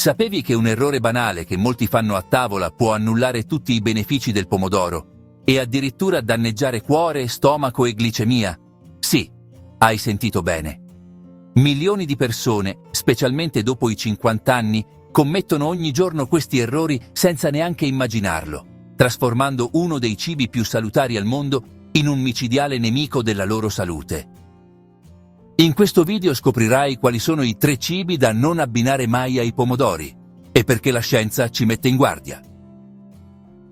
Sapevi che un errore banale che molti fanno a tavola può annullare tutti i benefici del pomodoro e addirittura danneggiare cuore, stomaco e glicemia? Sì, hai sentito bene. Milioni di persone, specialmente dopo i 50 anni, commettono ogni giorno questi errori senza neanche immaginarlo, trasformando uno dei cibi più salutari al mondo in un micidiale nemico della loro salute. In questo video scoprirai quali sono i 3 cibi da non abbinare mai ai pomodori e perché la scienza ci mette in guardia.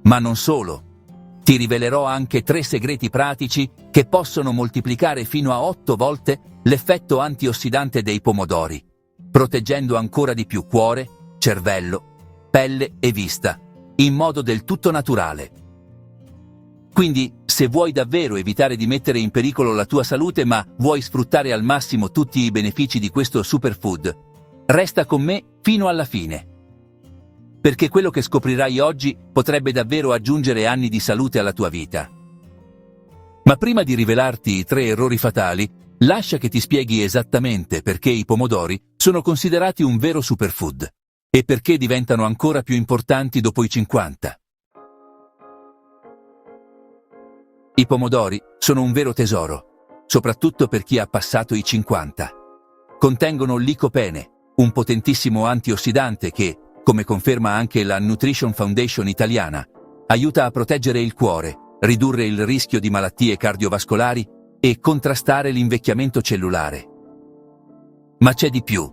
Ma non solo. Ti rivelerò anche 3 segreti pratici che possono moltiplicare fino a 8 volte l'effetto antiossidante dei pomodori, proteggendo ancora di più cuore, cervello, pelle e vista, in modo del tutto naturale. Quindi, se vuoi davvero evitare di mettere in pericolo la tua salute ma vuoi sfruttare al massimo tutti i benefici di questo superfood, resta con me fino alla fine. Perché quello che scoprirai oggi potrebbe davvero aggiungere anni di salute alla tua vita. Ma prima di rivelarti i 3 errori fatali, lascia che ti spieghi esattamente perché i pomodori sono considerati un vero superfood e perché diventano ancora più importanti dopo i 50. I pomodori sono un vero tesoro, soprattutto per chi ha passato i 50. Contengono licopene, un potentissimo antiossidante che, come conferma anche la Nutrition Foundation italiana, aiuta a proteggere il cuore, ridurre il rischio di malattie cardiovascolari e contrastare l'invecchiamento cellulare. Ma c'è di più.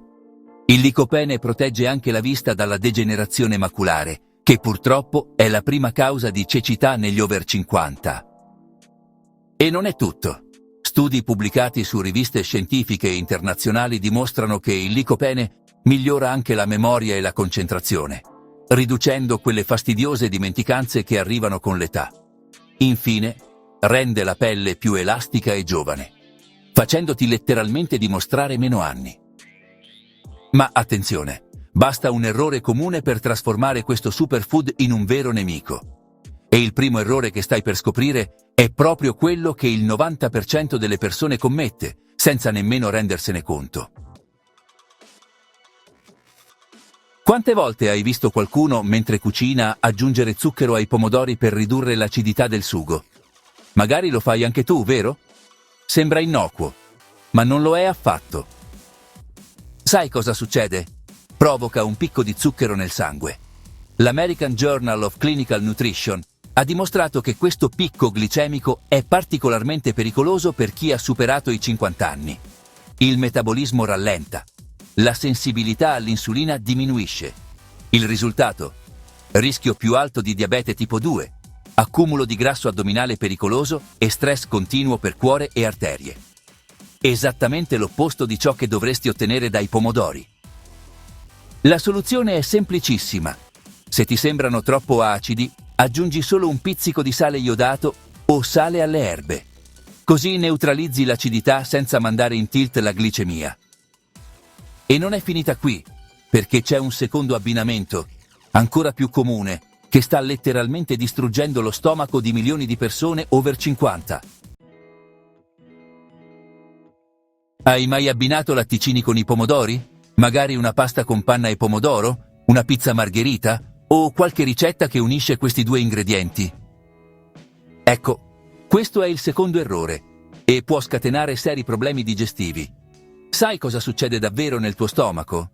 Il licopene protegge anche la vista dalla degenerazione maculare, che purtroppo è la prima causa di cecità negli over 50. E non è tutto. Studi pubblicati su riviste scientifiche internazionali dimostrano che il licopene migliora anche la memoria e la concentrazione, riducendo quelle fastidiose dimenticanze che arrivano con l'età. Infine, rende la pelle più elastica e giovane, facendoti letteralmente dimostrare meno anni. Ma attenzione, basta un errore comune per trasformare questo superfood in un vero nemico. E il primo errore che stai per scoprire è proprio quello che il 90% delle persone commette, senza nemmeno rendersene conto. Quante volte hai visto qualcuno, mentre cucina, aggiungere zucchero ai pomodori per ridurre l'acidità del sugo? Magari lo fai anche tu, vero? Sembra innocuo, ma non lo è affatto. Sai cosa succede? Provoca un picco di zucchero nel sangue. L'American Journal of Clinical Nutrition ha dimostrato che questo picco glicemico è particolarmente pericoloso per chi ha superato i 50 anni. Il metabolismo rallenta, la sensibilità all'insulina diminuisce. Il risultato? Rischio più alto di diabete tipo 2, accumulo di grasso addominale pericoloso e stress continuo per cuore e arterie. Esattamente l'opposto di ciò che dovresti ottenere dai pomodori. La soluzione è semplicissima. Se ti sembrano troppo acidi, aggiungi solo un pizzico di sale iodato o sale alle erbe. Così neutralizzi l'acidità senza mandare in tilt la glicemia. E non è finita qui, perché c'è un secondo abbinamento, ancora più comune, che sta letteralmente distruggendo lo stomaco di milioni di persone over 50. Hai mai abbinato latticini con i pomodori? Magari una pasta con panna e pomodoro? Una pizza margherita? O qualche ricetta che unisce questi 2 ingredienti? Ecco, questo è il secondo errore e può scatenare seri problemi digestivi. Sai cosa succede davvero nel tuo stomaco?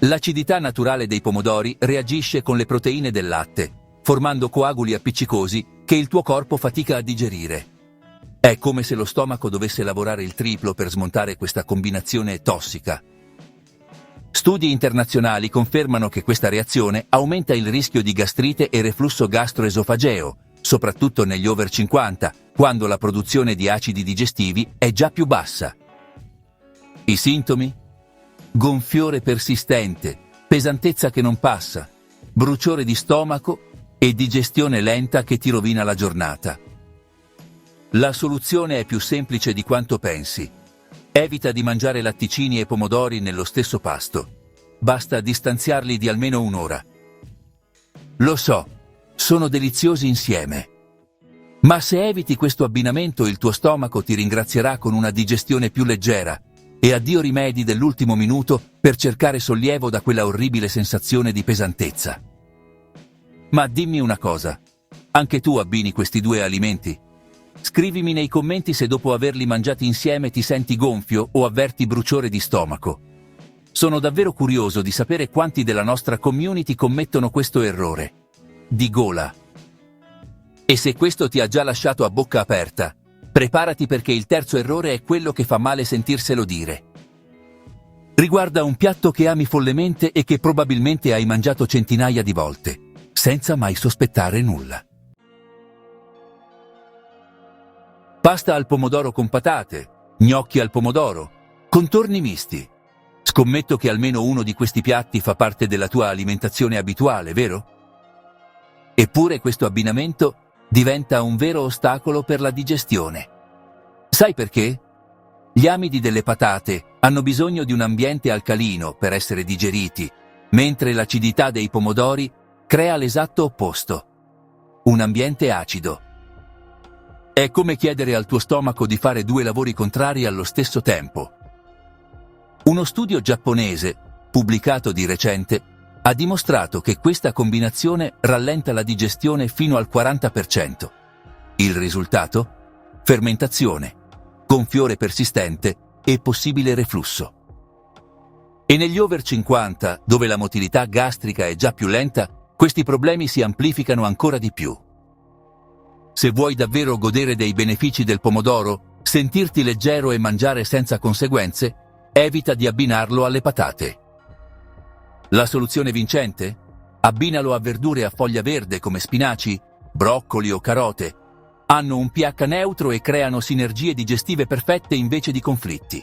L'acidità naturale dei pomodori reagisce con le proteine del latte, formando coaguli appiccicosi che il tuo corpo fatica a digerire. È come se lo stomaco dovesse lavorare il triplo per smontare questa combinazione tossica. Studi internazionali confermano che questa reazione aumenta il rischio di gastrite e reflusso gastroesofageo, soprattutto negli over 50, quando la produzione di acidi digestivi è già più bassa. I sintomi? Gonfiore persistente, pesantezza che non passa, bruciore di stomaco e digestione lenta che ti rovina la giornata. La soluzione è più semplice di quanto pensi. Evita di mangiare latticini e pomodori nello stesso pasto. Basta distanziarli di almeno un'ora. Lo so, sono deliziosi insieme. Ma se eviti questo abbinamento, il tuo stomaco ti ringrazierà con una digestione più leggera e addio rimedi dell'ultimo minuto per cercare sollievo da quella orribile sensazione di pesantezza. Ma dimmi una cosa, anche tu abbini questi due alimenti? Scrivimi nei commenti se dopo averli mangiati insieme ti senti gonfio o avverti bruciore di stomaco. Sono davvero curioso di sapere quanti della nostra community commettono questo errore. Di gola. E se questo ti ha già lasciato a bocca aperta, preparati perché il terzo errore è quello che fa male sentirselo dire. Riguarda un piatto che ami follemente e che probabilmente hai mangiato centinaia di volte, senza mai sospettare nulla. Pasta al pomodoro con patate, gnocchi al pomodoro, contorni misti. Scommetto che almeno uno di questi piatti fa parte della tua alimentazione abituale, vero? Eppure questo abbinamento diventa un vero ostacolo per la digestione. Sai perché? Gli amidi delle patate hanno bisogno di un ambiente alcalino per essere digeriti, mentre l'acidità dei pomodori crea l'esatto opposto. Un ambiente acido. È come chiedere al tuo stomaco di fare due lavori contrari allo stesso tempo. Uno studio giapponese, pubblicato di recente, ha dimostrato che questa combinazione rallenta la digestione fino al 40%. Il risultato? Fermentazione, gonfiore persistente e possibile reflusso. E negli over 50, dove la motilità gastrica è già più lenta, questi problemi si amplificano ancora di più. Se vuoi davvero godere dei benefici del pomodoro, sentirti leggero e mangiare senza conseguenze, evita di abbinarlo alle patate. La soluzione vincente? Abbinalo a verdure a foglia verde come spinaci, broccoli o carote. Hanno un pH neutro e creano sinergie digestive perfette invece di conflitti.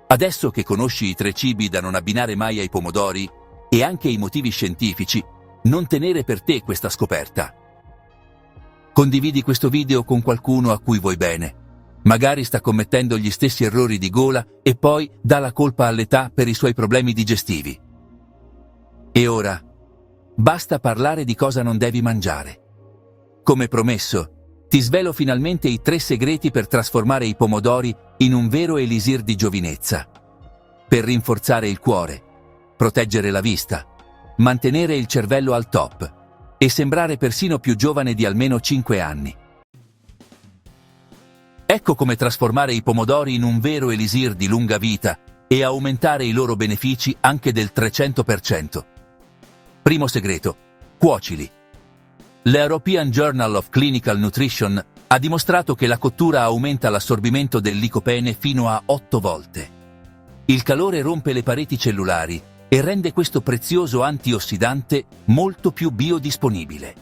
Adesso che conosci i 3 cibi da non abbinare mai ai pomodori e anche i motivi scientifici, non tenere per te questa scoperta. Condividi questo video con qualcuno a cui vuoi bene. Magari sta commettendo gli stessi errori di gola e poi dà la colpa all'età per i suoi problemi digestivi. E ora, basta parlare di cosa non devi mangiare. Come promesso, ti svelo finalmente i 3 segreti per trasformare i pomodori in un vero elisir di giovinezza. Per rinforzare il cuore, proteggere la vista, mantenere il cervello al top e sembrare persino più giovane di almeno 5 anni. Ecco come trasformare i pomodori in un vero elisir di lunga vita e aumentare i loro benefici anche del 300%. Primo segreto: cuocili. L'European Journal of Clinical Nutrition ha dimostrato che la cottura aumenta l'assorbimento del licopene fino a 8 volte. Il calore rompe le pareti cellulari e rende questo prezioso antiossidante molto più biodisponibile.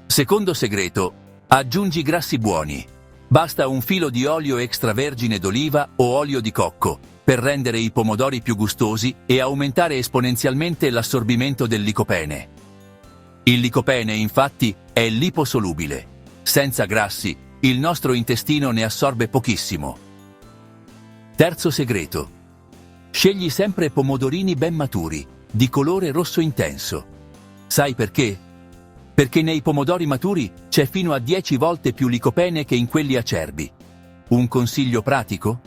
Secondo segreto: aggiungi grassi buoni. Basta un filo di olio extravergine d'oliva o olio di cocco per rendere i pomodori più gustosi e aumentare esponenzialmente l'assorbimento del licopene. Il licopene, infatti, è liposolubile. Senza grassi, il nostro intestino ne assorbe pochissimo. Terzo segreto: scegli sempre pomodorini ben maturi, di colore rosso intenso. Sai perché? Perché nei pomodori maturi c'è fino a 10 volte più licopene che in quelli acerbi. Un consiglio pratico?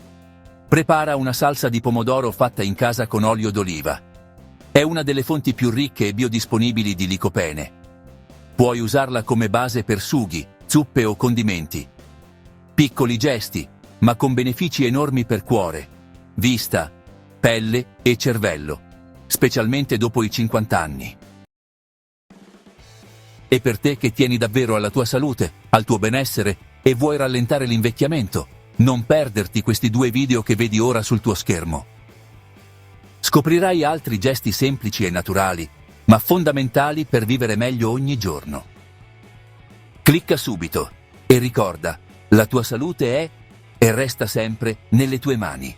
Prepara una salsa di pomodoro fatta in casa con olio d'oliva. È una delle fonti più ricche e biodisponibili di licopene. Puoi usarla come base per sughi, zuppe o condimenti. Piccoli gesti, ma con benefici enormi per cuore, vista, pelle e cervello, specialmente dopo i 50 anni. E per te che tieni davvero alla tua salute, al tuo benessere e vuoi rallentare l'invecchiamento, non perderti questi 2 video che vedi ora sul tuo schermo. Scoprirai altri gesti semplici e naturali, ma fondamentali per vivere meglio ogni giorno. Clicca subito e ricorda, la tua salute è e resta sempre nelle tue mani.